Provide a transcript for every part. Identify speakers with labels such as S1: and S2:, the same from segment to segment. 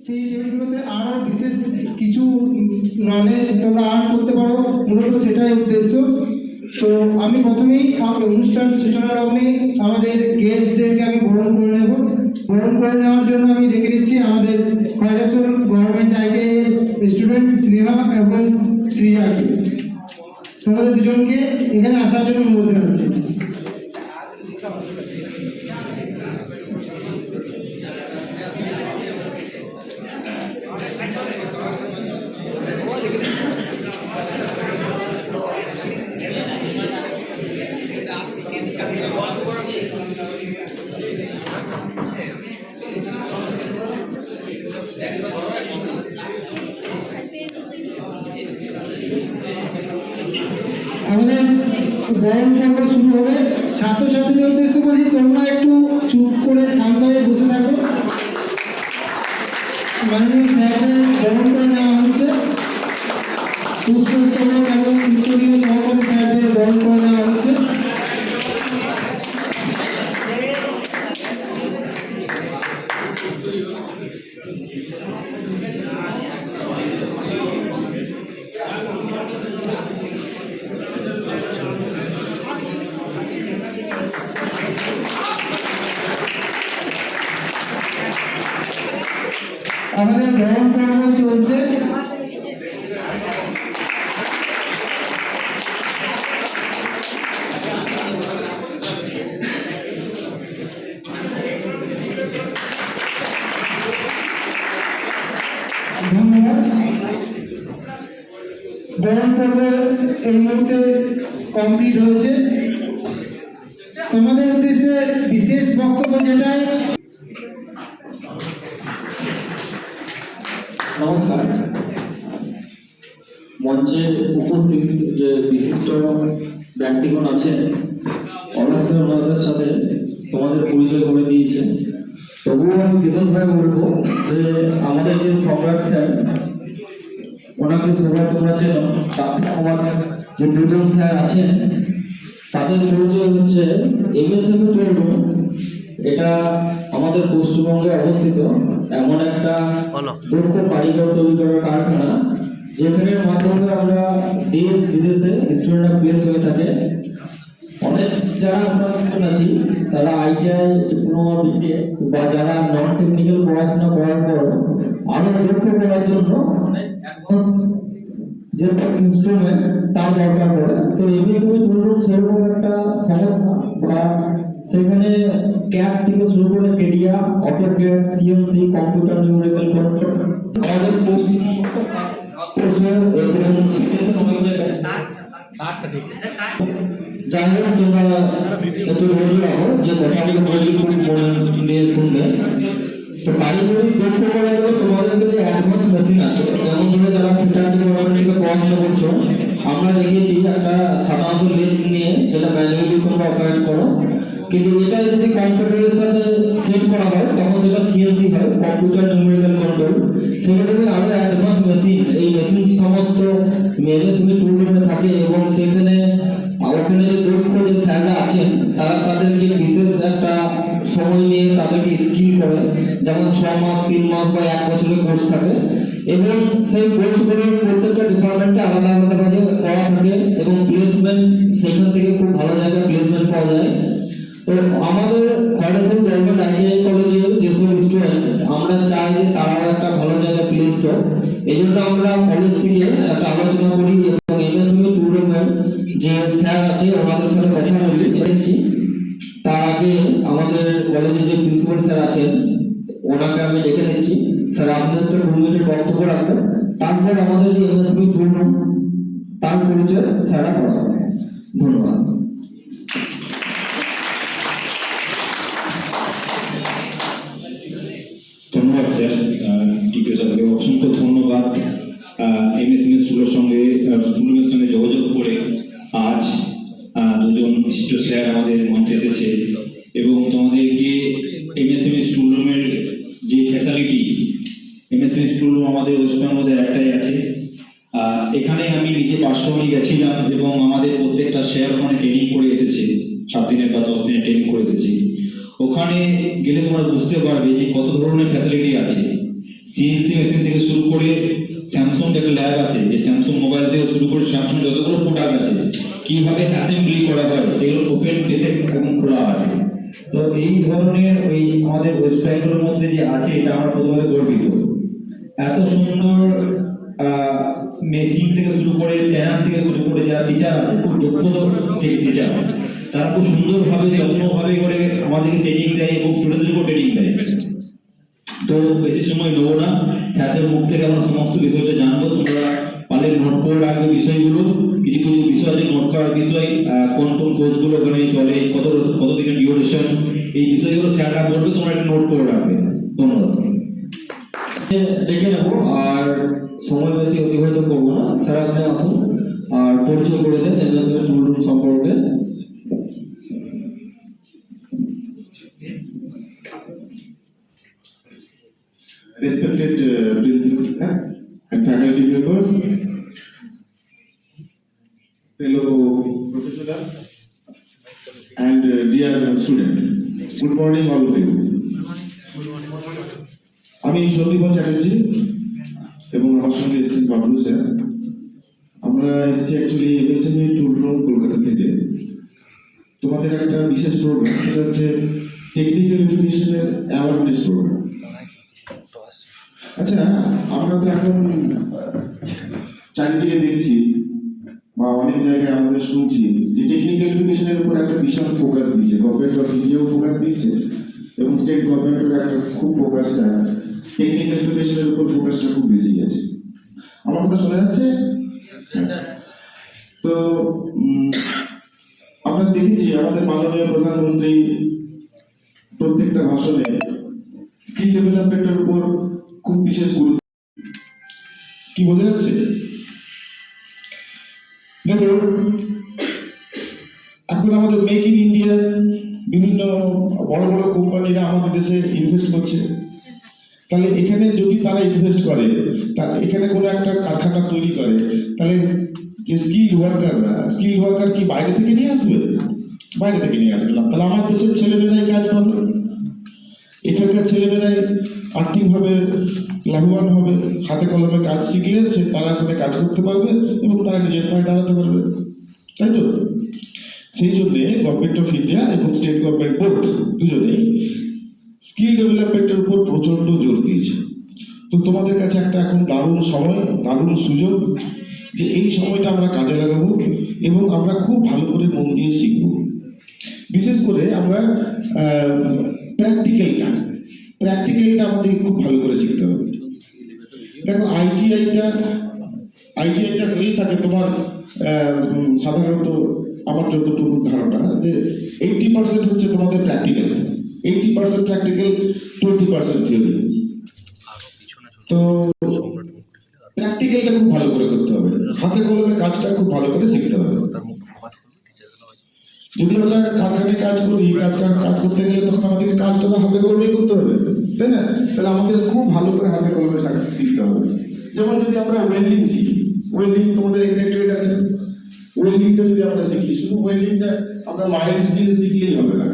S1: সেই টেবিলগুলোতে আরও বিশেষ কিছু নলেজ তোমরা আর্ন করতে পারো, মূলত সেটাই উদ্দেশ্য। তো আমি প্রথমেই অনুষ্ঠান সূচনা লগ্নে আমাদের গেস্টদেরকে আমি বরণ করে নেব। বরণ করে নেওয়ার জন্য আমি ডেকে দিচ্ছি আমাদের Khoyrasol government ITI student Sneha এবং শ্রীজাকে। তোমাদের দুজনকে এখানে আসার জন্য অনুরোধ জানাচ্ছি। আমাদের বরণ পর্ব শুরু হবে। ছাত্রছাত্রীদের উদ্দেশ্যে বলছি, তোমরা একটু চুপ করে শান্ত হয়ে বসে থাকো। মাননীয় স্যারদের বরণ করে নেওয়া হচ্ছে। পুষ্পস্তবক এবং উত্তরীয় সহকারী স্যারদের বরণ করে নেওয়া হচ্ছে। আমাদের বরণ পর্ব চলছে। ধন্যবাদ। বরণ পর্ব এই মুহূর্তে কমপ্লিট হয়েছে। তোমাদের উদ্দেশ্যে বিশেষ বক্তব্য যেটাই।
S2: নমস্কার। মঞ্চে উপস্থিত যে বিশিষ্ট ব্যক্তিগণ আছেন, অবশ্যই ওনাদের সাথে তোমাদের পরিচয় করে দিয়েছে। তবুও আমি বিশেষভাবে বলবো যে আমাদের যে সম্রাট স্যার, ওনাকে সবাই তোমরা চেনো। তারপরে আমাদের যে দুজন স্যার আছেন, তাদের পরিচয় হচ্ছে এমএসএমই টুল। এটা আমাদের পশ্চিমবঙ্গে অবস্থিত এমন একটা দক্ষ কারিগর তৈরি করার কারখানা, যেখানের মাধ্যমে আমরা দেশ বিদেশে স্টুডেন্টরা প্লেস হয়ে থাকে। অনেক যারা আমরা স্টুডেন্ট আছি, তারা আইটিআই ডিপ্লোমা বিটেক বা যারা নন টেকনিক্যাল পড়াশোনা করার পর আরও দক্ষ করার জন্য অনেক অ্যাডভান্স যে ইনস্ট্রুমেন্ট তার দরকার পড়ে। তো এমএসএমই টুল সেরকম একটা সংস্থা, বা সেখানে ক্যাপ থেকে শুরু করে Kedia, AutoCAD, CNC, computer numerical control, আমাদের যাই হোক, তোমরা একটু ধৈর্য রাখো যে কথাগুলো বলি খুব মন দিয়ে শুনবে। তো কারিগরি দক্ষ করার জন্য তোমাদেরকে যে অ্যাডভান্স মেশিন আছে, যেমন ধরে যারা ফিটার ডিপার্টমেন্ট থেকে পড়াশোনা করছো, আমরা দেখেছি একটা সাধারণত লেদ নিয়ে, যেটা ম্যানুয়ালি তোমরা অপারেট করো, কিন্তু এটা যদি কম্পিউটারের সাথে সেট করা হয় তখন সেটা সিএনসি হয়, কম্পিউটার নিউমেরিক্যাল কন্ট্রোল। সেখানে আরো অ্যাডভান্স মেশিন, এই মেশিন সমস্ত এমএসএমই টুল রুমে থাকে, এবং সেখানে ওখানে যে দক্ষ যে স্যাররা আছেন, তারা তাদেরকে বিশেষ একটা সময় নিয়ে তাদেরকে স্কিল করে, যেমন 6 মাস, 3 মাস বা 1 বছরের কোর্স থাকে, এবং সেই কোর্সগুলো প্রত্যেকটা ডিপার্টমেন্টে আলাদা আলাদা কাজে করা থাকে, এবং প্লেসমেন্ট সেখান থেকে খুব ভালো জায়গায় প্লেসমেন্ট পাওয়া যায়। তো আমাদের খয়রাসোল গভর্নমেন্ট আইটিআই কলেজে যেসব স্টুডেন্ট, আমরা চাই যে তারাও একটা ভালো জায়গায় প্লেসড হোক। এই জন্য আমরা কলেজ থেকে একটা আলোচনা করি এবং এমএসএমই টুর্নামেন্ট যে স্যার আছে ওনাদের সাথে কথা বলেছি। তার আগে আমাদের কলেজের যে প্রিন্সিপাল স্যার আছেন, ওনাকে আমি ডেকে নিচ্ছি। স্যার, আপনি একটা 2 মিনিটের বক্তব্য রাখবেন, তারপর আমাদের যে এমএসএমই টুর্নামেন্ট তার পরিচয় স্যাররা করাবেন। ধন্যবাদ।
S3: ধন্যবাদ স্যার, টিকে স্যারকে অসংখ্য ধন্যবাদ। এমএসএমই স্কুলের সঙ্গে যোগাযোগ করে আজ দুজন বিশিষ্ট স্যার আমাদের মঞ্চে এসেছে, এবং তোমাদেরকে এমএসএমই স্কুল রুমের যে ফ্যাসিলিটি, এমএসএমই স্কুল রুম আমাদের ওয়েস্টবেঙ্গলের মধ্যে একটাই আছে। এখানে আমি নিজে পার্সোনালি গেছিলাম, এবং আমাদের প্রত্যেকটা স্যার ওখানে ট্রেনিং করে এসেছে, 7 দিনের বা 10 দিনের ট্রেনিং করে এসেছি। ওখানে গেলে তোমরা বুঝতে পারবে যে কত ধরনের ফ্যাসিলিটি আছে। সিএনসি মেশিন থেকে শুরু করে স্যামসাং একটা ল্যাব আছে, যে স্যামসাং মোবাইল থেকে শুরু করে স্যামসাং যতগুলো প্রোডাক্ট আছে কিভাবে অ্যাসেম্বলি করা হয় সেগুলো ওপেন বেসিক এবং খোলা আছে। তো এই ধরনের ওই আমাদের ওয়েস্ট বেঙ্গলের মধ্যে যে আছে, এটা আমরা প্রথমে গর্বিত। এত সুন্দর মেশিন থেকে শুরু করে ট্যান থেকে শুরু করে যারা টিচার আছে, খুব দক্ষ টিচার, তারা খুব সুন্দরভাবে যত্নভাবে করে আমাদেরকে ট্রেনিং দেয় এবং স্টুডেন্টদেরকেও ট্রেনিং দেয়। তো বেশি সময় নেবো না, ছাত্রের মুখ থেকে আমরা সমস্ত বিষয়টা জানবো। তোমরা পারলে নোট করে রাখবে বিষয়গুলো, কিছু কিছু বিষয় আছে নোট করার বিষয়, কোন কোন কোর্সগুলো ওখানে চলে, কত দিনের ডিউরেশন, এই বিষয়গুলো স্যাররা বলবে, তোমরা একটা নোট করে রাখবে। ধন্যবাদ।
S2: ডেকে নেবো, আর সময় বেশি অতিবাহিত করবো না। স্যার আপনি আসুন আর পরিচয় করে দেন এমএসএম টুল রুম সম্পর্কে।
S4: Respected principal and faculty members, fellow professors, and dear students, good morning all of you. আমি সন্দীপন চ্যাটার্জি এবং আমার সঙ্গে এসেছেন বাবলু স্যার। আমরা এসেছি অ্যাকচুয়ালি এমএসএমই টুল রুম কলকাতা থেকে। তোমাদের একটা বিশেষ প্রোগ্রাম, সেটা হচ্ছে টেকনিক্যাল এডুকেশনের অ্যাওয়ারনেস প্রোগ্রাম। আচ্ছা, আমরা তো এখন চারিদিকে দেখছি বা অনেক জায়গায় আমাদের শুনছি যে টেকনিক্যাল এডুকেশনের উপর একটা বিশাল ফোকাস দিয়েছে, গভর্নমেন্ট অফ ইন্ডিয়াও ফোকাস দিয়েছে এবং স্টেট গভর্নমেন্টের একটা খুব ফোকাসটা টেকনিক্যাল এডুকেশনের উপর ফোকাসটা খুব বেশি আছে। আমার কথা শোনা যাচ্ছে? তো আমরা দেখেছি আমাদের মাননীয় প্রধানমন্ত্রী প্রত্যেকটা ভাষণে স্কিল ডেভেলপমেন্টের উপর খুব বিশেষ গুরুত্ব। কি বোঝা যাচ্ছে? দেখো, এখন আমাদের মেক ইন ইন্ডিয়া, বিভিন্ন বড় বড় কোম্পানিরা আমাদের দেশে ইনভেস্ট করছে। তাহলে এখানে যদি তারা ইনভেস্ট করে, তাহলে এখানে কোনো একটা কারখানা তৈরি করে, তাহলে যে স্কিল ওয়ার্কার কি বাইরে থেকে নিয়ে আসবে? বাইরে থেকে নিয়ে আসবে না। তাহলে আমার দেশের ছেলেমেয়েরাই কাজ পাবে, এখানকার ছেলেমেয়েরাই আর্থিকভাবে লাভবান হবে, হাতে কলমে কাজ শিখলে তারা এখানে কাজ করতে পারবে এবং তারা নিজের পায়ে দাঁড়াতে পারবে, তাই তো? সেই জন্যে গভর্নমেন্ট অফ ইন্ডিয়া এবং স্টেট গভর্নমেন্ট বোথ দুজনেই স্কিল ডেভেলপমেন্টের উপর প্রচন্ড জোর দিয়েছে। তো তোমাদের কাছে একটা এখন দারুণ সময়, দারুণ সুযোগ যে এই সময়টা আমরা কাজে লাগাবো এবং আমরা খুব ভালো করে মন দিয়ে শিখব। বিশেষ করে আমরা প্র্যাকটিক্যালটা আমাদের খুব ভালো করে শিখতে হবে। দেখো, আইটিআইটা হয়েই থাকে তোমার সাধারণত আমার যতটুকু ধারণা যে 80% হচ্ছে তোমাদের প্র্যাকটিক্যাল, 80% প্র্যাকটিক্যাল, 20% থিওরি। তো প্র্যাকটিক্যালটা খুব ভালো করে করতে হবে, হাতে কলমে কাজটা খুব ভালো করে শিখতে হবে। যদি আমরা কারখানায় কাজ করি, কাজ করতে গেলে তখন আমাদেরকে কাজটা হাতে কলমেই করতে হবে, তাই না? তাহলে আমাদের খুব ভালো করে হাতে কলমে শিখতে হবে। যেমন যদি আমরা ওয়েল্ডিং শিখি, ওয়েল্ডিং তোমাদের এখানে ট্রেড আছে, ওয়েল্ডিংটা যদি আমরা শিখি, শুধু ওয়েল্ডিংটা আমরা মাইল্ড স্টিলে শিখলেই হবে না।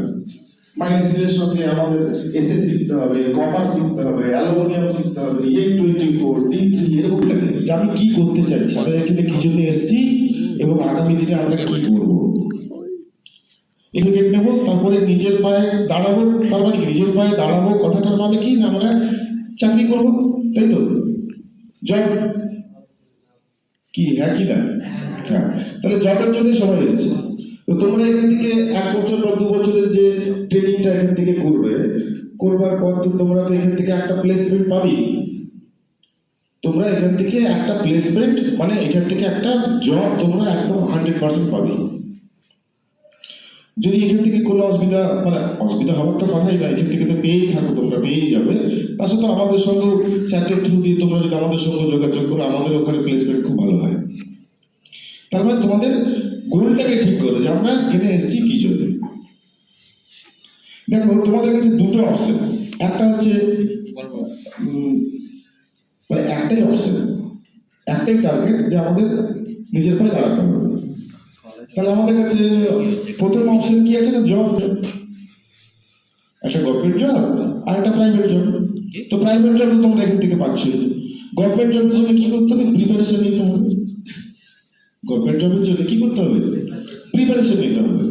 S4: মাইল্ড স্টিলের সঙ্গে আমাদের এসএস শিখতে হবে, কপার শিখতে হবে, অ্যালুমিনিয়াম শিখতে হবে, E24, D3, এরকম লাগে যে আমি কি করতে চাইছি, আমরা এখানে কি জন্য এসেছি এবং আগামী দিনে আমরা কি করবো। এডুকেট নেবো, তারপরে নিজের পায়ে দাঁড়াবো। তার মানে কি নিজের পায়ে দাঁড়াবো কথাটার মানে কি না আমরা চাকরি করবো, তাই তো? জব কি, হ্যাঁ কি না? হ্যাঁ, তাহলে জবের জন্য সবাই এসেছে। তো তোমরা এখান থেকে 1 বছর বা 2 বছরের যে ট্রেনিংটা এখান থেকে করবার পর তো তোমরা তো এখান থেকে একটা প্লেসমেন্ট পাবি। তোমরা এখান থেকে একটা প্লেসমেন্ট মানে এখান থেকে একটা জব তোমরা একদম 100% পাবি। যদি এখান থেকে কোনো অসুবিধা হওয়ার তো কথাই না, এখান থেকে তো পেয়েই থাকো, তোমরা পেয়েই যাবে। তার সাথে আমাদের সঙ্গে স্যারকে থ্রু দিয়ে তোমরা যদি আমাদের সঙ্গে যোগাযোগ করো, আমাদের ওখানে প্লেসমেন্ট খুব ভালো হয়। তার মানে তোমাদের গোলটাকে ঠিক করো যে আমরা এখানে এসেছি কি জন্য। দেখো, তোমাদের কাছে দুটো অপশন, একটা হচ্ছে একটাই অপশন, একটাই টার্গেট যে আমাদের নিজের পায়ে দাঁড়াতে হবে। তাহলে আমাদের কাছে প্রথম অপশন কি আছে না, জব। একটা গভর্নমেন্ট জব আর একটা প্রাইভেট জব। তো প্রাইভেট জব তোমরা এখান থেকে পাচ্ছ, গভর্নমেন্ট জবের জন্য কি করতে হবে? প্রিপারেশন নিতে হবে। গভর্নমেন্ট জবের জন্য কি করতে হবে? প্রিপারেশন নিতে হবে।